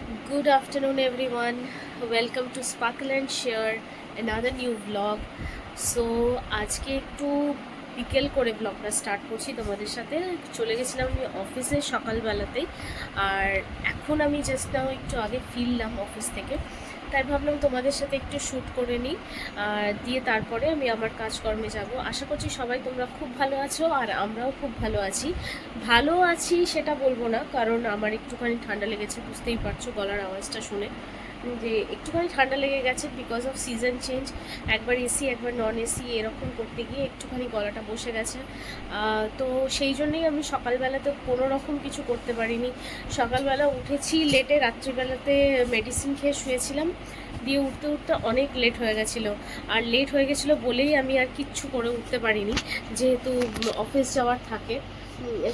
Good afternoon, everyone. Welcome to Sparkle and Share another new vlog. So আজকে একটু বিকেল করে ব্লগটা স্টার্ট করছি তোমাদের সাথে। চলে গেছিলাম আমি অফিসে সকালবেলাতেই, আর এখন আমি জাস্ট নাও একটু আগে ফিরলাম অফিস থেকে। তাই ভাবলাম তোমাদের সাথে একটু শ্যুট করে নিই, আর দিয়ে তারপরে আমি আমার কাজকর্মে যাব। আশা করছি সবাই তোমরা খুব ভালো আছো, আর আমরাও খুব ভালো আছি। ভালো আছি সেটা বলবো না, কারণ আমার একটুখানি ঠান্ডা লেগেছে, বুঝতেই পারছো গলার আওয়াজটা শুনে যে একটুখানি ঠান্ডা লেগে গেছে বিকজ অফ সিজন চেঞ্জ। একবার এসি একবার নন এসি এরকম করতে গিয়ে একটুখানি গলাটা বসে গেছে। তো সেই জন্যই আমি সকালবেলাতে কোনো রকম কিছু করতে পারিনি। সকালবেলা উঠেছি লেটে, রাত্রিবেলাতে মেডিসিন খেয়ে শুয়েছিলাম, দিয়ে উঠতে উঠতে অনেক লেট হয়ে গেছিলো। আর লেট হয়ে গেছিলো বলেই আমি আর কিচ্ছু করে উঠতে পারিনি, যেহেতু অফিস যাওয়ার থাকে।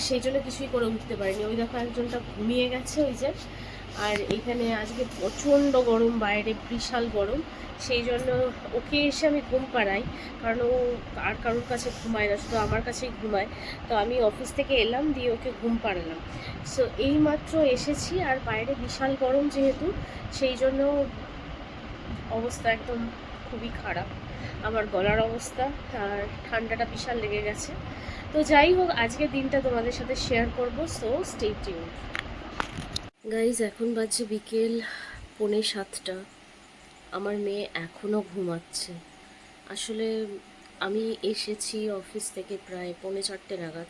সেই জন্য কিছুই করে উঠতে পারিনি। ওই দেখো একজনটা ঘুমিয়ে গেছে, ওই যে। আর এখানে আজকে প্রচণ্ড গরম, বাইরে বিশাল গরম। সেই জন্য ওকে এসে আমি ঘুম পাড়াই, কারণ ও আর কারোর কাছে ঘুমায় না, শুধু আমার কাছেই ঘুমায়। তো আমি অফিস থেকে এলাম, দিয়ে ওকে ঘুম পাড়ালাম। সো এই মাত্র এসেছি, আর বাইরে বিশাল গরম যেহেতু, সেই জন্য অবস্থা একদম খুবই খারাপ আমার গলার অবস্থা, আর ঠান্ডাটা বিশাল লেগে গেছে। তো যাই হোক, আজকের দিনটা তোমাদের সাথে শেয়ার করব, সো স্টে টিউনড। গাইজ, এখন বাজছে বিকেল 6:45। আমার মেয়ে এখনও ঘুমাচ্ছে। আসলে আমি এসেছি অফিস থেকে প্রায় 3:45 নাগাদ।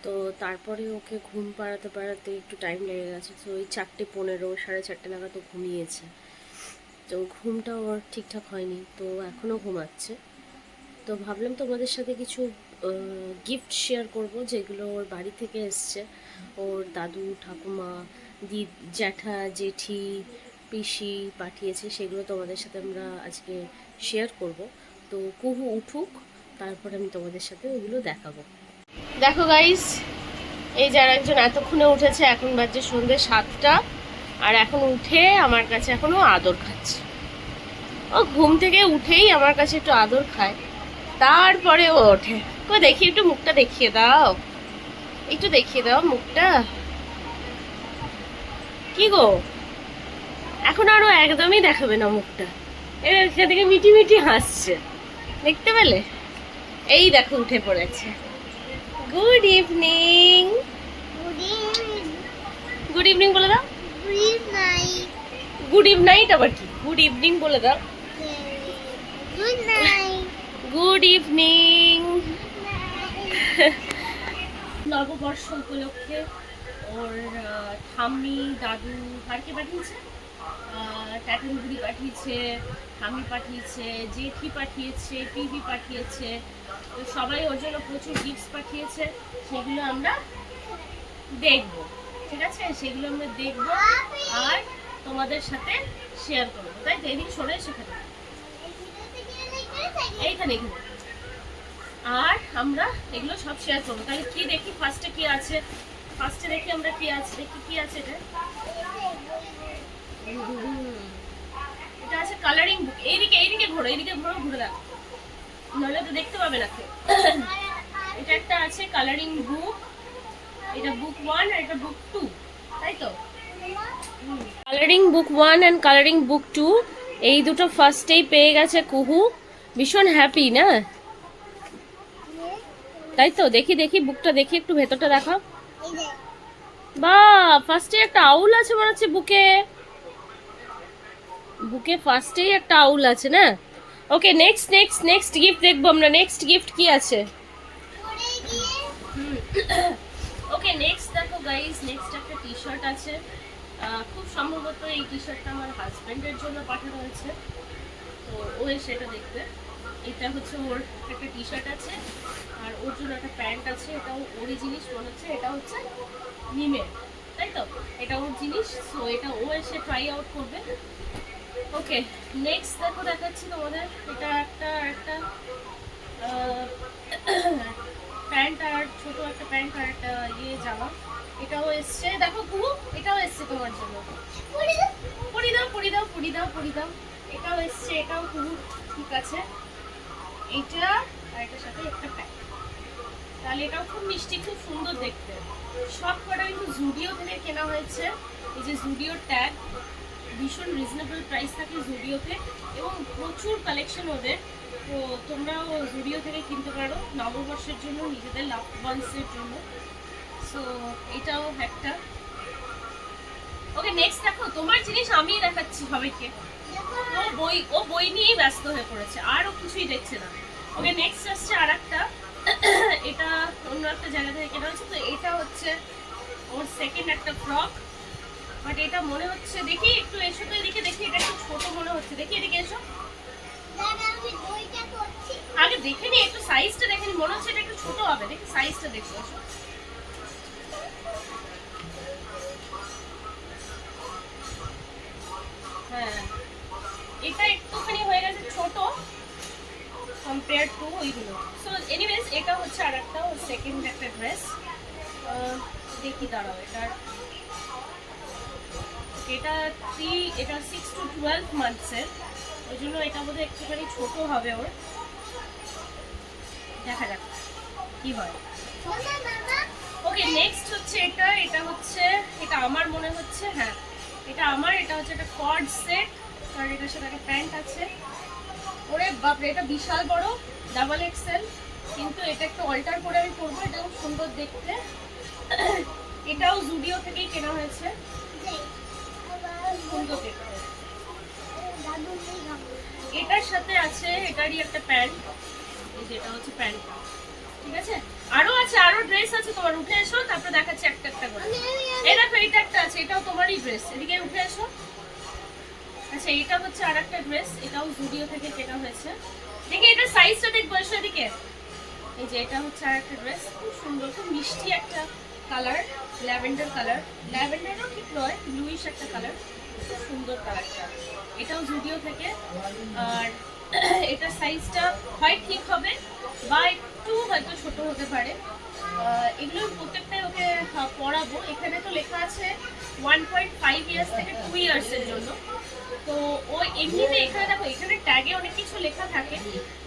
তো তারপরে ওকে ঘুম পাড়াতে পাড়াতে একটু টাইম লেগে গেছে। তো ওই 4:15, 4:30 নাগাদ ও ঘুমিয়েছে। তো ঘুমটাও ওর ঠিকঠাক হয়নি, তো এখনও ঘুমাচ্ছে। তো ভাবলাম তোমাদের সাথে কিছু গিফট শেয়ার করব, যেগুলো ওর বাড়ি থেকে এসছে। ওর দাদু ঠাকুমা, জ্যাঠা জেঠি পিসি পাঠিয়েছে, সেগুলো তোমাদের সাথে আমরা আজকে শেয়ার করব। তো কুহু উঠুক, তারপর আমি তোমাদের সাথে ওগুলো দেখাবো। দেখো গাইস, এই যার একজন এতক্ষণে উঠেছে, এখন বাজছে সন্ধ্যে 7টা, আর এখন উঠে আমার কাছে এখনো আদর খাচ্ছে। ও ঘুম থেকে উঠেই আমার কাছে একটু আদর খায়, তারপরে ও ওঠে। দেখি, একটু মুখটা দেখিয়ে দাও, একটু দেখিয়ে দাও মুখটা। কি গো, এখন আরো একদমই দেখাবে না মুখটা। এখান থেকে মিটি মিটি হাসছে, দেখতে পেলে? এই দেখো উঠে পড়েছে। Good evening. গুড ইভিনিং বলে দাও। গুড ইভনাইট আবার কি? গুড ইভিনিং বলে দাও। Good evening. নববর্ষ উপলক্ষে ওর ঠাম্মি দাদু ভারকে পাঠিয়েছে, ট্যাটন বুড়ি পাঠিয়েছে, ঠাম্মি পাঠিয়েছে, জেঠি পাঠিয়েছে, পিভি পাঠিয়েছে। তো সবাই ওর জন্য প্রচুর গিফটস পাঠিয়েছে, সেগুলো আমরা দেখবো। ঠিক আছে, সেগুলো আমরা দেখবো আর তোমাদের সাথে শেয়ার করবো। তাই তো, এদিকে সরে সেখানে, এইখানে এখানে। আর আমরা এগুলো সব শেয়ার করবো। তাহলে কি দেখি ফার্স্টে কি আছে? ফার্স্টে দেখি আমরা কি আছে, দেখি কি আছে এটা। এটা আছে কালারিং বুক। এইদিকে এইদিকে ঘোরো, এইদিকে ঘোরো, ঘুরে দেখো, নাহলে তো দেখতে পাবে না কেউ। এটা একটা আছে কালারিং বুক, এটা বুক 1 আর এটা বুক 2, তাই তো? Colouring book 1 and colouring book 2, এই দুটো ফার্স্টেই পেয়ে গেছে কুহু। ভীষণ হ্যাপি না? তাই তো, দেখি দেখি বুকটা দেখি, একটু ভেতরটা দেখাও। বাহ, ফার্স্টে একটা আউল আছে মনে হচ্ছে বুকে। বুকে ফার্স্টেই একটা আউল আছে না? ওকে, নেক্সট নেক্সট নেক্সট গিফট দেখবো আমরা। নেক্সট গিফট কি আছে? ওকে, নেক্সট দেখো গাইস, নেক্সট একটা টি শার্ট আছে। খুব সম্ভবত এই টি শার্টটা আমার হাজব্যান্ডের জন্য পাঠানো হয়েছে, তো ও সেটা দেখবে। এটা হচ্ছে ওর একটা টি শার্ট আছে, আর ওর জন্য একটা প্যান্ট আছে। এটাও ওরই জিনিস মনে হচ্ছে, এটা হচ্ছে নিমের, তাই তো? এটা ওর জিনিস, সো এটা ও এসে ট্রাই আউট করবে। ওকে, নেক্সট দেখো দেখাচ্ছি তোমাদের। এটা একটা প্যান্ট, আর ছোট একটা প্যান্ট, আর একটা জামা। এটাও এসছে, দেখো কুহু, এটাও এসছে তোমার জন্য। পরি দাও পরি দাও পরি দাও পরি দাও। এটাও এসছে, এটাও কুহু, ঠিক আছে। এইটা আর এটার সাথে একটা প্যান্ট, তাহলে এটাও খুব মিষ্টি, খুব সুন্দর দেখতে। সব কটা কিন্তু জুডিও থেকে কেনা হয়েছে, এই যে জুডিওর ট্যাগ, ভীষণ রিজনেবল প্রাইস থাকে জুডিওতে এবং প্রচুর কালেকশন ওদের। তো তোমরাও জুডিও থেকে কিনতে পারো নববর্ষের জন্য, নিজেদের লাভ ওয়ান্সের জন্য। সো এটাও একটা। ওকে নেক্সট দেখো, তোমার জিনিস আমি দেখাচ্ছি সবাইকে। ও বই নিয়েই ব্যস্ত হয়ে পড়েছে, আর ও কিছুই দেখছে না। ওকে নেক্সট আসছে আর একটা। এটা অন্য একটা জায়গা থেকে কেনা হচ্ছে। তো এটা হচ্ছে ওর সেকেন্ড একটা ফ্রক, বাট এটা মনে হচ্ছে, দেখি একটু এসো তো এদিকে, দেখি এটা একটু ছোট মনে হচ্ছে, দেখি এদিকে এসো। আগে দেখে নি, একটু সাইজটা দেখে নি, মনে হচ্ছে এটা একটু ছোট হবে, দেখি সাইজটা দেখো। এসো, হ্যাঁ এটা একটুখানি হয়ে গেছে ছোট কম্পেয়ার টু ওইগুলো। সো এনিওয়েজ এটা হচ্ছে আর একটা ওর সেকেন্ড একটা ড্রেস। দেখি দাঁড়াও, এটা 6 to 12 মান্থসের, ওই জন্য এটা বোধহয় একটুখানি ছোট হবে ওর। দেখা যাক কি হয়। ওকে নেক্সট হচ্ছে এটা হচ্ছে, এটা আমার মনে হচ্ছে, হ্যাঁ এটা আমার। এটা হচ্ছে একটা কর্ড সেট, আর এটার সাথে একটা প্যান্ট আছে। ওরে বাপরে, এটা বিশাল বড়, ডাবল এক্সেল, কিন্তু এটা একটু অল্টার করে আমি পরবো, এটা খুব সুন্দর দেখতে। এটাও জুডিও থেকেই কেনা হয়েছে, সুন্দর দেখতে। এটার সাথে আছে এটারই একটা প্যান্ট, এই যে এটা হচ্ছে প্যান্টটা, ঠিক আছে। আরো আছে, আরো ড্রেস আছে তোমার, উঠে এসো তারপর দেখাচ্ছি একটা একটা করে। এই দেখো এটা একটা আছে, এটাও তোমারই ড্রেস, এদিকে উঠে এসো। আচ্ছা এটা হচ্ছে আর একটা ড্রেস, এটাও জুডিও থেকে কেনা হয়েছে। দেখি এটা সাইজটা দেখবো, এসো এদিকে। এই যে এটা হচ্ছে আর একটা ড্রেস, খুব সুন্দর, খুব মিষ্টি একটা কালার, ল্যাভেন্ডার কালার, ল্যাভেন্ডারও ঠিক নয়, ব্লুইশ একটা কালার, খুব সুন্দর কালারটা। এটাও জুডিও থেকে। আর এটার সাইজটা হয় ঠিক হবে বা একটু হয়তো ছোট হতে পারে। এগুলো প্রত্যেকটাই ওকে পড়াবো। এখানে তো লেখা আছে 1.5 ইয়ার্স থেকে 2 ইয়ার্সের জন্য। তো ও এমনিতে এখানে দেখো, এখানে ট্যাগে অনেক কিছু লেখা থাকে,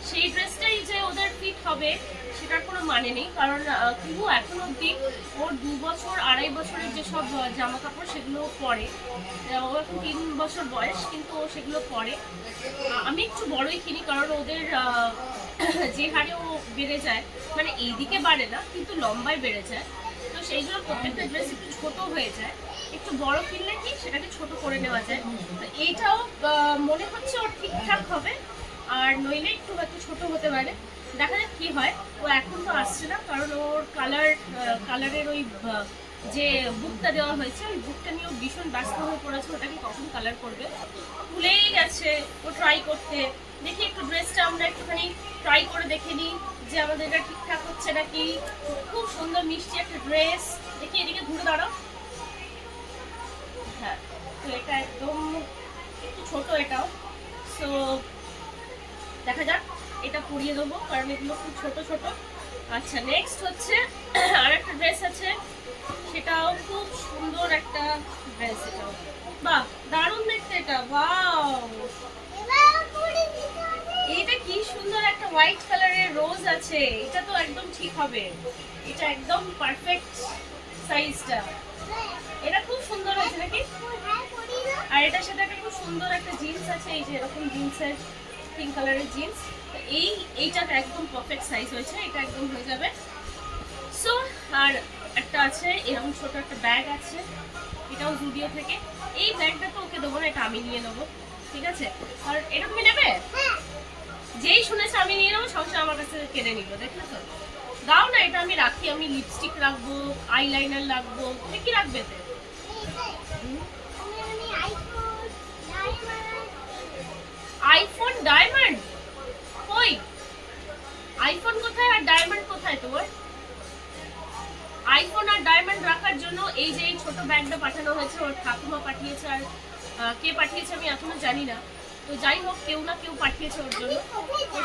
সেই ড্রেসটাই যে ওদের ফিট হবে সেটার কোনো মানে নেই। কারণ কিন্তু এখন অবধি ওর 2 বছর 2.5 বছরের যেসব জামা কাপড় সেগুলো পরে, ও এখন 3 বছর বয়স কিন্তু ও সেগুলো পরে। আমি একটু বড়ই কিনি, কারণ ওদের যে হারে ও বেড়ে যায়, মানে এইদিকে বাড়ে না কিন্তু লম্বায় বেড়ে যায়, তো সেই জন্য প্রত্যেকটা ড্রেস একটু ছোট হয়ে যায়। একটু বড় কিনলে কি সেটাকে ছোট করে নেওয়া যায়। তো এইটাও মনে হচ্ছে ওর ঠিকঠাক হবে, আর নইলে একটু হয়তো ছোট হতে পারে, দেখা যাক কি হয়। ও এখন তো আসছে না, কারণ ওর কালারের ওই যে বুকটা দেওয়া হয়েছে, ওই বুকটা নিয়েও ভীষণ ব্যস্ত হয়ে পড়েছে, ওটাকে কখন কালার করবে, ভুলেই গেছে ও ট্রাই করতে। দেখি একটু ড্রেসটা আমরা একটুখানি ট্রাই করে দেখে নিই যে আমাদের এটা ঠিকঠাক হচ্ছে নাকি। খুব সুন্দর মিষ্টি একটা ড্রেস, দেখি এদিকে ঘুরে দাঁড়াও। হ্যাঁ তো এটা একদম একটু ছোট এটাও। সো দেখা যাক, এটা পরিয়ে দেবো কারণ এগুলো খুব ছোট ছোট। আচ্ছা নেক্সট হচ্ছে আর একটা ড্রেস আছে, সেটাও খুব সুন্দর একটা ড্রেস। এটাও বাহ দারুণ দেখতে, এটা ওয়াও, এইটা কি সুন্দর একটা হোয়াইট কালারের রোজ আছে, এটা তো একদম ঠিক হবে, এটা একদম পারফেক্ট সাইজটা। এটা খুব সুন্দর হয়েছে নাকি। আর এটার সাথে একটা খুব সুন্দর একটা জিন্স আছে, এই যে এরকম জিন্সের পিঙ্ক কালারের জিন্স, এইটা একদম পারফেক্ট সাইজ হয়েছে, এটা একদম হয়ে যাবে। সো আর একটা আছে এরকম ছোট একটা ব্যাগ আছে, এটাও জুডিও থেকে। এই ব্যাগটা তো ওকে দেবো না, এটা আমি নিয়ে নেবো, ঠিক আছে। আর এটা তুমি নেবে, যেই শুনেছে আমি নিয়ে নেবো, সবসময় আমার কাছে কেড়ে নিল, দেখলে তো। দাও না, এটা আমি রাখি, আমি লিপস্টিক রাখবো, আইলাইনার রাখবো, তুমি কি রাখবে? আইফোন ডায়মন্ড কই? আইফোন কোথায় আর ডায়মন্ড কোথায় তোমার? আইফোন আর ডায়মন্ড রাখার জন্য এই যে এই ছোট ব্যাগটা পাঠানো হয়েছে, ওর ঠাকুমা পাঠিয়েছে, আর কে পাঠিয়েছে আমি এখনো জানি না। তো যাই হোক, কেউ না কেউ পাঠিয়েছে ওর জন্য, তো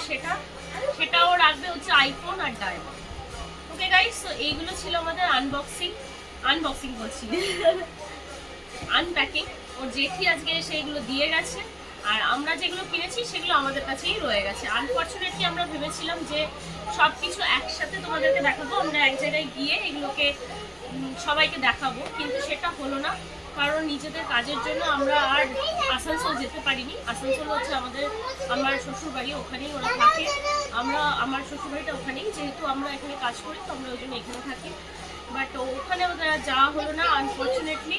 সেটাও রাখবে হচ্ছে আইফোন আর ডায়মন্ড। ওকে গাইস, তো এইগুলো ছিল আমাদের আনবক্সিং বলছি আনপ্যাকিং। ওর জেঠি আজকে সেইগুলো দিয়ে গেছে, আর আমরা যেগুলো কিনেছি সেগুলো আমাদের কাছেই রয়ে গেছে। আনফর্চুনেটলি আমরা ভেবেছিলাম যে সব কিছু একসাথে তোমাদেরকে দেখাবো, আমরা এক জায়গায় গিয়ে এগুলোকে সবাইকে দেখাবো, কিন্তু সেটা হলো না। কারণ নিজেদের কাজের জন্য আমরা আর আসানসোল যেতে পারিনি। আসানসোল হচ্ছে আমার শ্বশুরবাড়ি, ওখানেই ওরা থাকে। আমার শ্বশুরবাড়িটা ওখানেই, যেহেতু আমরা এখানে কাজ করি তো আমরা ওই জন্য এখানে থাকি। বাট ওখানে যাওয়া হলো না আনফর্চুনেটলি।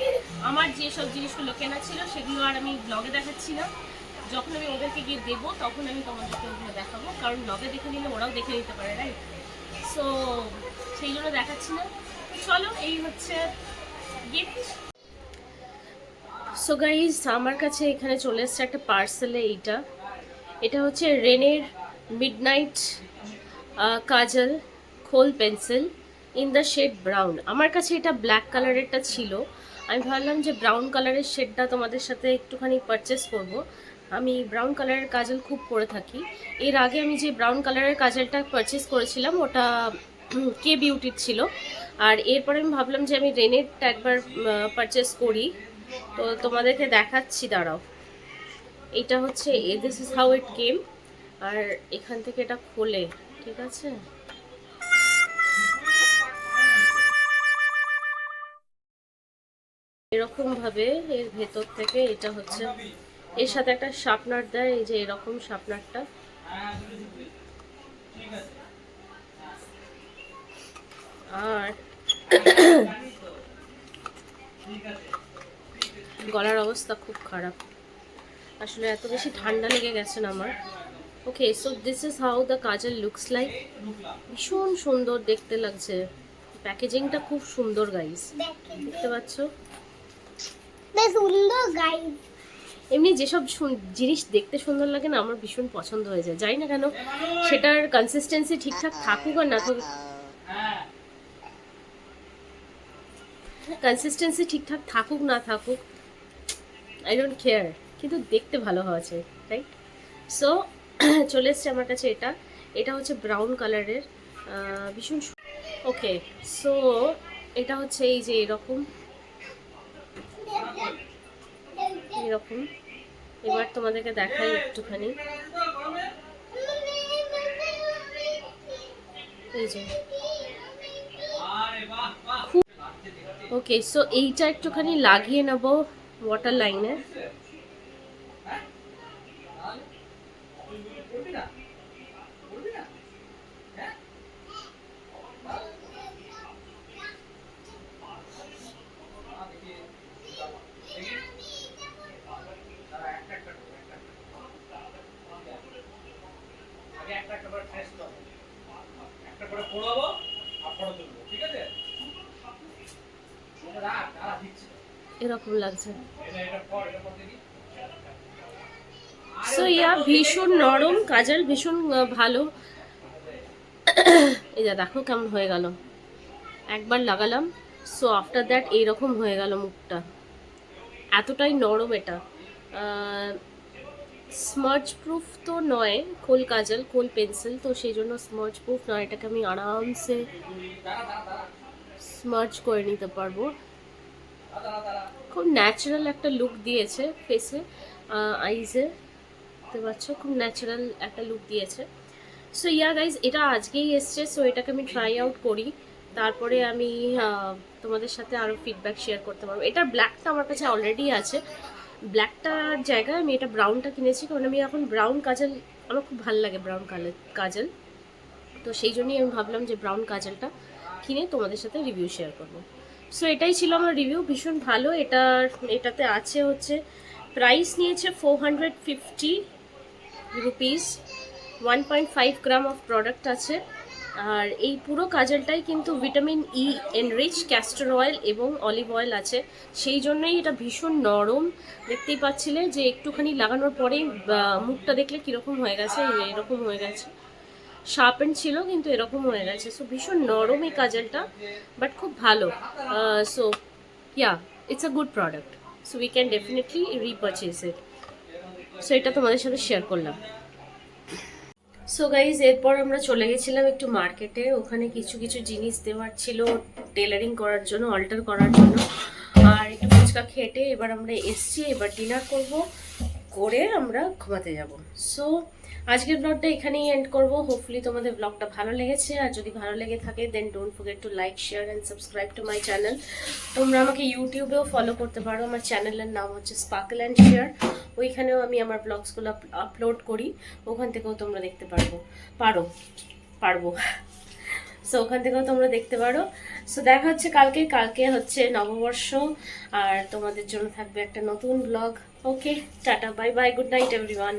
আমার যেসব জিনিসগুলো কেনা ছিল সেগুলো আর আমি ব্লগে দেখাচ্ছি না। যখন আমি ওদেরকে গিয়ে দেবো তখন আমি তোমাদেরকে ওগুলো দেখাবো, কারণ ব্লগে দেখে নিলে ওরাও দেখে নিতে পারে, রাইট? সো সেই জন্য দেখাচ্ছি না। চলো, এই হচ্ছে গিফট। সো গাইজ, আমার কাছে এখানে চলে এসছে একটা পার্সেলে। এটা হচ্ছে রেনের midnight kajal kohl pencil in the shade brown. আমার কাছে এটা ব্ল্যাক কালারেরটা ছিল। আমি ভাবলাম যে ব্রাউন কালারের শেডটা তোমাদের সাথে একটুখানি পারচেস করব। আমি ব্রাউন কালারের কাজল খুব পরে থাকি। এর আগে আমি যে ব্রাউন কালারের কাজলটা পারচেস করেছিলাম ওটা কে বিউটির ছিল। আর এরপরে আমি ভাবলাম যে আমি রেনেরটা একবার পারচেস করি, তো তোমাদেরকে দেখাচ্ছি, দাঁড়াও। এটা হচ্ছে দিস ইজ হাউ ইট কেম। আর এখান থেকে এটা খোলে, ঠিক আছে? এরকম ভাবে এর ভেতর থেকে এটা হচ্ছে, এর সাথে একটা শার্পনার দেয়, এই যে এরকম শার্পনারটা। আর গলার অবস্থা খুব খারাপ, আসলে এত বেশি ঠান্ডা লেগে গেছে না আমার। Okay, so this is how the kajal looks like. ভীষণ সুন্দর দেখতে লাগছে, প্যাকেজিংটা খুব সুন্দর গাইস, দেখতে পাচ্ছ? এমনি যেসব জিনিস দেখতে সুন্দর লাগে না, আমার ভীষণ পছন্দ হয়ে যায়, জানি না কেন। সেটার কনসিস্টেন্সি ঠিকঠাক থাকুক আর না থাকুক, কনসিস্টেন্সি ঠিকঠাক থাকুক না থাকুক, আই ডোন্ট কেয়ার, কিন্তু দেখতে ভালো হওয়া চাই, রাইট? সো চলে এসছে আমার কাছে এটা হচ্ছে ব্রাউন কালারের, ভীষণ। ওকে, সো এটা হচ্ছে এই যে এরকম। এবার তোমাদেরকে দেখাই একটুখানি, এই যে। ওকে, সো এইটা একটুখানি লাগিয়ে নেবো ওয়াটার লাইনে। এরকম লাগছে। সো ইয়া, ভীষণ নরম কাজল, ভীষণ ভালো। এই যা দেখো কেমন হয়ে গেল, একবার লাগালাম, সো আফটার দ্যাট এইরকম হয়ে গেল মুখটা, এতটাই নরম এটা। স্মার্চ প্রুফ তো নয়, খোল কাজল, খোল পেন্সিল, তো সেই জন্য স্মার্চ প্রুফ নয়, এটাকে আমি আরামসে স্মার্চ করে নিতে পারবো। খুব ন্যাচারাল একটা লুক দিয়েছে ফেসে, আইজে, দেখতে পাচ্ছ? খুব ন্যাচারাল একটা লুক দিয়েছে। সো ইয়া গাইজ, এটা আজকেই এসছে, সো এটাকে আমি ট্রাই আউট করি, তারপরে আমি তোমাদের সাথে আরও ফিডব্যাক শেয়ার করতে পারবো। এটা ব্ল্যাকটা আমার কাছে অলরেডি আছে, ব্ল্যাকটার জায়গায় আমি এটা ব্রাউনটা কিনেছি, কারণ আমি এখন ব্রাউন কাজল, আমার খুব ভালো লাগে ব্রাউন কাজল, তো সেই জন্যই আমি ভাবলাম যে ব্রাউন কাজলটা কিনে তোমাদের সাথে রিভিউ শেয়ার করবো। সো এটাই ছিল আমার রিভিউ, ভীষণ ভালো। এটাতে আছে হচ্ছে, প্রাইস নিয়েছে 450 রুপিস, 1.5 গ্রাম অফ প্রোডাক্ট আছে। আর এই পুরো কাজলটাই কিন্তু vitamin E enrich, castor oil এবং অলিভ অয়েল আছে, সেই জন্যই এটা ভীষণ নরম। দেখতেই পাচ্ছিলে যে একটুখানি লাগানোর পরেই মুখটা দেখলে কীরকম হয়ে গেছে, এরকম হয়ে গেছে, শার্পেন ছিল কিন্তু এরকম হয়ে গেছে। সো ভীষণ নরম এই কাজলটা, বাট খুব ভালো। So yeah, it's a good product, so we can definitely repurchase it. So এটা তোমাদের সাথে শেয়ার করলাম। সো গাইজ, এরপর আমরা চলে গেছিলাম একটু মার্কেটে, ওখানে কিছু কিছু জিনিস দেওয়ার ছিল টেলারিং করার জন্য, অল্টার করার জন্য। আর একটু ফুচকা খেটে এবার আমরা এসছি, এবার ডিনার করব। করে আমরা ঘুমাতে যাব। সো আজকের ব্লগটা এখানেই এন্ড করব। হোপফুলি তোমাদের ব্লগটা ভালো লেগেছে, আর যদি ভালো লেগে থাকে then don't forget to like, share and subscribe to my channel. তোমরা আমাকে ইউটিউবেও ফলো করতে পারো, আমার চ্যানেলের নাম হচ্ছে স্পার্কল অ্যান্ড শেয়ার। ওইখানেও আমি আমার ব্লগসগুলো আপলোড করি, ওখান থেকেও তোমরা দেখতে পারবো। সো ওখান থেকেও তোমরা দেখতে পারো। সো দেখা হচ্ছে কালকে হচ্ছে নববর্ষ, আর তোমাদের জন্য থাকবে একটা নতুন blog. Okay, tata, bye bye, good night everyone.